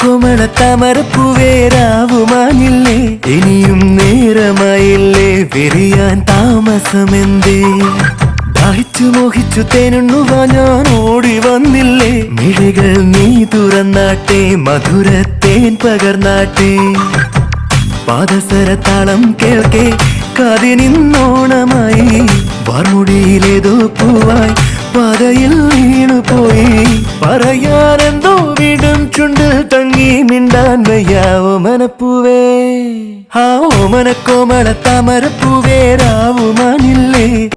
കോമള താമരപ്പൂവേരാവുമാനില്ലേ ഇനിയും നേരമായില്ലേ വിരിയാൻ താമസമെന്തേ ദാഹിച്ചു മോഹിച്ചു തേനുണ്ണുവാ ഞാൻ ഓടി വന്നില്ലേ മിഴികൾ നീ തുറന്നാട്ടെ മധുരത്തേൻ പകർന്നാട്ടെ പാദസരത്താളം കേൾക്കെ കാതിനിന്നോണമായി വാർമുടിയിലേതോ പൂവായി പാതയിൽ വീണുപോയി പറയാനെന്തോ വീണ്ടും ചുണ്ടിൽ തങ്ങി മിണ്ടാൻ വയ്യ ഓമനപ്പൂവേ ആ ഓമനക്കോമള താമരപ്പൂവേരാവുമാനില്ലേ